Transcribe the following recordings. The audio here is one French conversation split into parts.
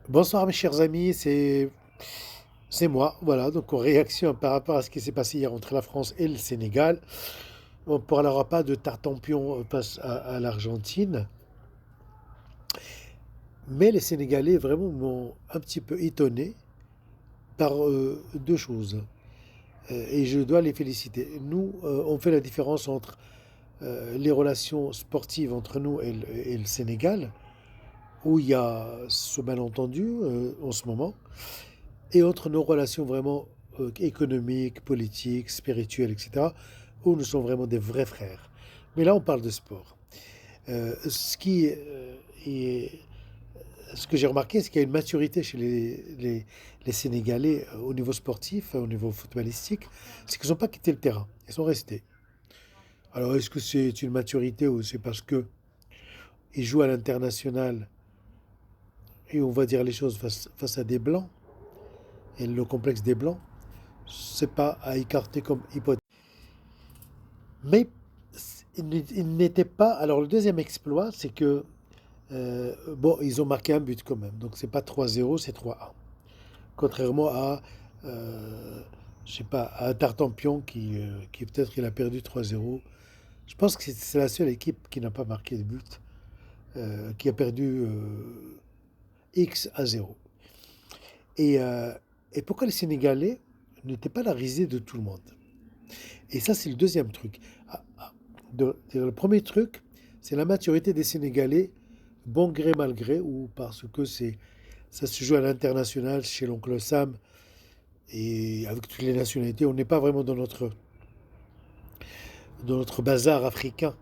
Bonsoir mes chers amis, c'est moi, voilà, donc en réaction par rapport à ce qui s'est passé hier entre la France et le Sénégal, on ne parlera pas de Tartampion face à l'Argentine, mais les Sénégalais vraiment m'ont un petit peu étonné par deux choses, et je dois les féliciter. Nous, on fait la différence entre les relations sportives entre nous et le Sénégal, où il y a ce malentendu en ce moment, et entre nos relations vraiment économiques, politiques, spirituelles, etc., où nous sommes vraiment des vrais frères. Mais là, on parle de sport. Ce qui est, ce que j'ai remarqué, c'est qu'il y a une maturité chez les Sénégalais au niveau sportif, au niveau footballistique, c'est qu'ils n'ont pas quitté le terrain, ils sont restés. Alors, est-ce que c'est une maturité ou c'est parce que ils jouent à l'international et on va dire les choses face à des blancs et le complexe des blancs, c'est pas à écarter comme hypothèse. Mais il n'était pas. Alors, le deuxième exploit, c'est que. Bon, ils ont marqué un but quand même. Donc, c'est pas 3-0, c'est 3-1. Contrairement à. Je sais pas, à Tartampion qui peut-être il a perdu 3-0. Je pense que c'est la seule équipe qui n'a pas marqué de but, qui a perdu X à 0. Et, euh, et pourquoi les Sénégalais n'étaient pas la risée de tout le monde? Et ça, c'est le deuxième truc. Le premier truc, c'est la maturité des Sénégalais, bon gré mal gré, ou parce que ça se joue à l'international chez l'oncle Sam et avec toutes les nationalités. On n'est pas vraiment dans notre bazar africain.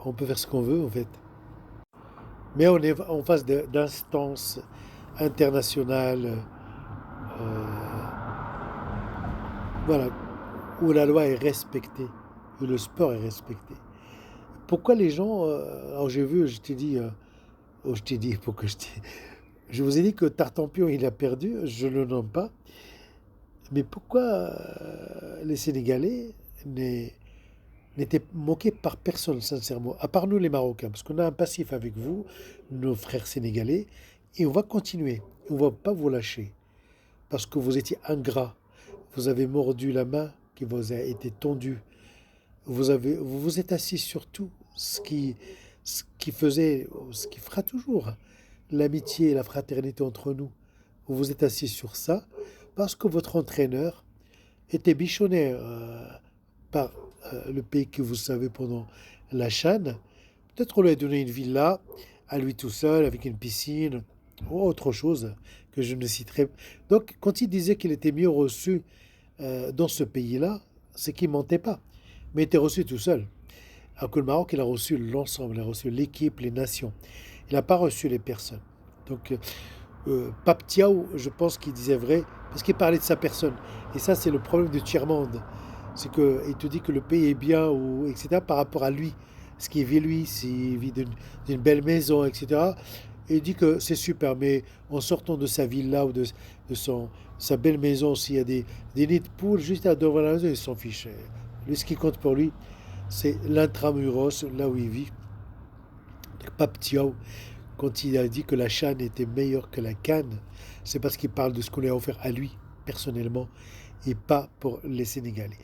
On peut faire ce qu'on veut en fait. Mais on est en face d'instances internationales, voilà, où la loi est respectée, où le sport est respecté. Pourquoi les gens, alors j'ai vu, je t'ai dit, oh, je t'ai dit, je vous ai dit que Tartampion il a perdu, je ne le nomme pas, mais pourquoi les Sénégalais n'est- n'étaient moqués par personne, sincèrement, à part nous les Marocains, parce qu'on a un passif avec vous, nos frères sénégalais, et on va continuer, on ne va pas vous lâcher, parce que vous étiez ingrats, vous avez mordu la main qui vous a été tendue, vous vous êtes assis sur tout ce qui faisait, ce qui fera toujours l'amitié et la fraternité entre nous. Vous vous êtes assis sur ça parce que votre entraîneur était bichonné par le pays que vous savez pendant la CHAN. Peut-être qu'on lui a donné une villa à lui tout seul avec une piscine ou autre chose que je ne citerai. Donc, quand il disait qu'il était mieux reçu dans ce pays-là, c'est qu'il mentait pas, mais il était reçu tout seul. Alors que le Maroc, il a reçu l'ensemble, il a reçu l'équipe, les nations. Il n'a pas reçu les personnes. Donc, Pape Thiaw, je pense qu'il disait vrai, parce qu'il parlait de sa personne. Et ça, c'est le problème de Tiers-Monde. C'est qu'il te dit que le pays est bien, ou, etc., par rapport à lui. Ce qu'il vit lui, s'il vit d'une belle maison, etc. Et il dit que c'est super, mais en sortant de sa villa ou de sa belle maison, s'il y a des nids de poules juste devant la maison, il s'en fiche. Lui, ce qui compte pour lui, c'est l'intramuros, là où il vit. Pape Thiaw, quand il a dit que la CHAN était meilleure que la Cannes, c'est parce qu'il parle de ce qu'on lui a offert à lui, personnellement, et pas pour les Sénégalais.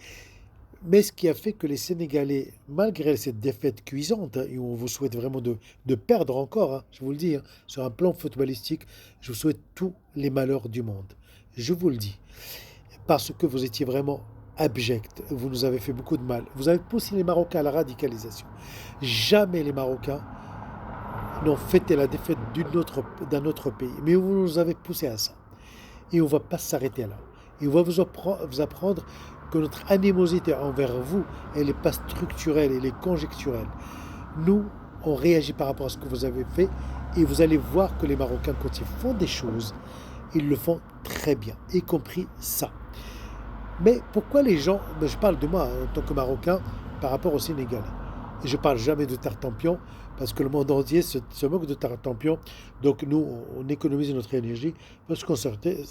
Mais ce qui a fait que les Sénégalais, malgré cette défaite cuisante, hein, et on vous souhaite vraiment de perdre encore, hein, je vous le dis, hein, sur un plan footballistique, je vous souhaite tous les malheurs du monde. Je vous le dis. Parce que vous étiez vraiment abject. Vous nous avez fait beaucoup de mal. Vous avez poussé les Marocains à la radicalisation. Jamais les Marocains n'ont fêté la défaite d'un autre pays. Mais vous nous avez poussé à ça. Et on ne va pas s'arrêter là. Et on va vous apprendre que notre animosité envers vous, elle n'est pas structurelle, elle est conjecturelle. Nous, on réagit par rapport à ce que vous avez fait et vous allez voir que les Marocains, quand ils font des choses, ils le font très bien, y compris ça. Mais pourquoi les gens, ben je parle de moi en tant que Marocain par rapport au Sénégal. Et je parle jamais de Tartampion parce que le monde entier se moque de Tartampion. Donc nous, on économise notre énergie pour se concentrer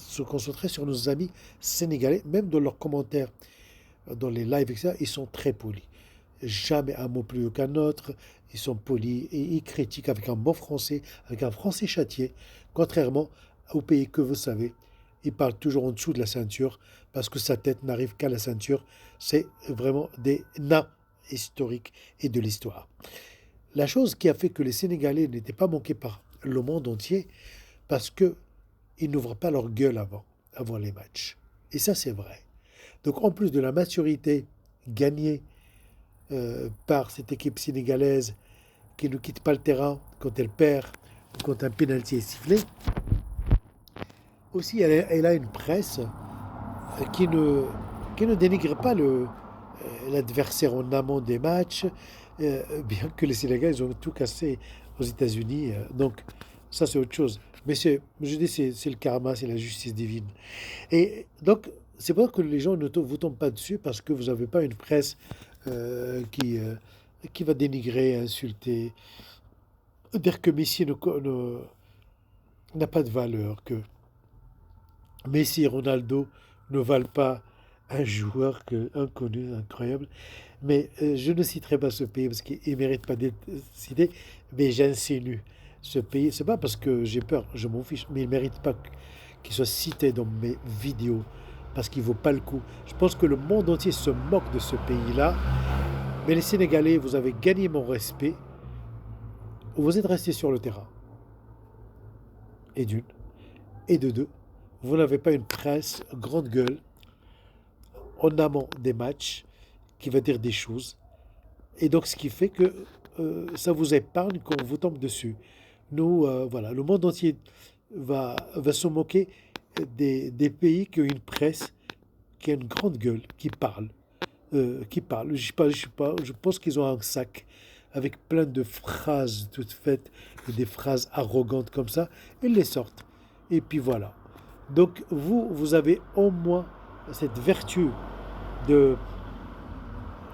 sur nos amis sénégalais, même dans leurs commentaires, dans les lives, etc. Ils sont très polis. Jamais un mot plus haut qu'un autre. Ils sont polis et ils critiquent avec un bon français, avec un français châtié, contrairement au pays que vous savez, il parle toujours en dessous de la ceinture parce que sa tête n'arrive qu'à la ceinture. C'est vraiment des nains historiques et de l'histoire. La chose qui a fait que les Sénégalais n'étaient pas manqués par le monde entier, parce qu'ils n'ouvrent pas leur gueule avant les matchs. Et ça, c'est vrai. Donc, en plus de la maturité gagnée par cette équipe sénégalaise qui ne quitte pas le terrain quand elle perd ou quand un pénalty est sifflé, aussi elle a une presse qui ne, qui ne dénigre pas l'adversaire en amont des matchs, bien que les Sénégalais ils ont tout cassé aux États-Unis. Donc, ça, c'est autre chose. Mais je dis, c'est le karma, c'est la justice divine. Et donc, c'est pour ça que les gens ne vous tombent pas dessus parce que vous n'avez pas une presse qui va dénigrer, insulter, dire que Messi n'a pas de valeur, que Messi et Ronaldo ne valent pas un joueur inconnu, incroyable. Mais je ne citerai pas ce pays parce qu'il ne mérite pas d'être cité, mais j'insinue ce pays. C'est pas parce que j'ai peur, je m'en fiche, mais il ne mérite pas qu'il soit cité dans mes vidéos parce qu'il ne vaut pas le coup. Je pense que le monde entier se moque de ce pays-là. Mais les Sénégalais, vous avez gagné mon respect. Vous êtes restés sur le terrain. Et d'une. Et de deux. Vous n'avez pas une presse grande gueule en amont des matchs qui va dire des choses. Et donc, ce qui fait que ça vous épargne quand on vous tombe dessus. Nous, voilà, le monde entier va se moquer des pays qui ont une presse qui a une grande gueule, qui parle. Qui parle. Je pense qu'ils ont un sac avec plein de phrases toutes faites, des phrases arrogantes comme ça. Ils les sortent. Et puis voilà. Donc, vous avez au moins cette vertu de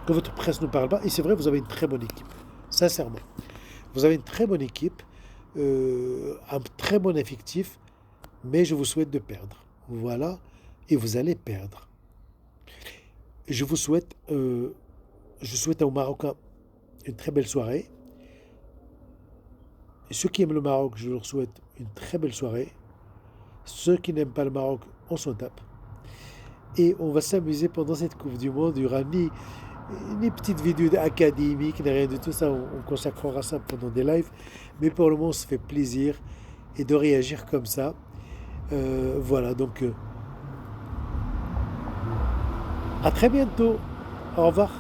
que votre presse ne parle pas. Et c'est vrai, vous avez une très bonne équipe. Sincèrement. Vous avez une très bonne équipe, un très bon effectif, mais je vous souhaite de perdre. Voilà. Et vous allez perdre. Je vous souhaite, je souhaite aux Marocains une très belle soirée. Et ceux qui aiment le Maroc, je leur souhaite une très belle soirée. Ceux qui n'aiment pas le Maroc, on s'en tape. Et on va s'amuser pendant cette Coupe du Monde. Il n'y aura ni petites vidéos académiques, ni rien du tout. Ça, on consacrera ça pendant des lives. Mais pour le moment, on se fait plaisir et de réagir comme ça. Voilà, donc à très bientôt. Au revoir.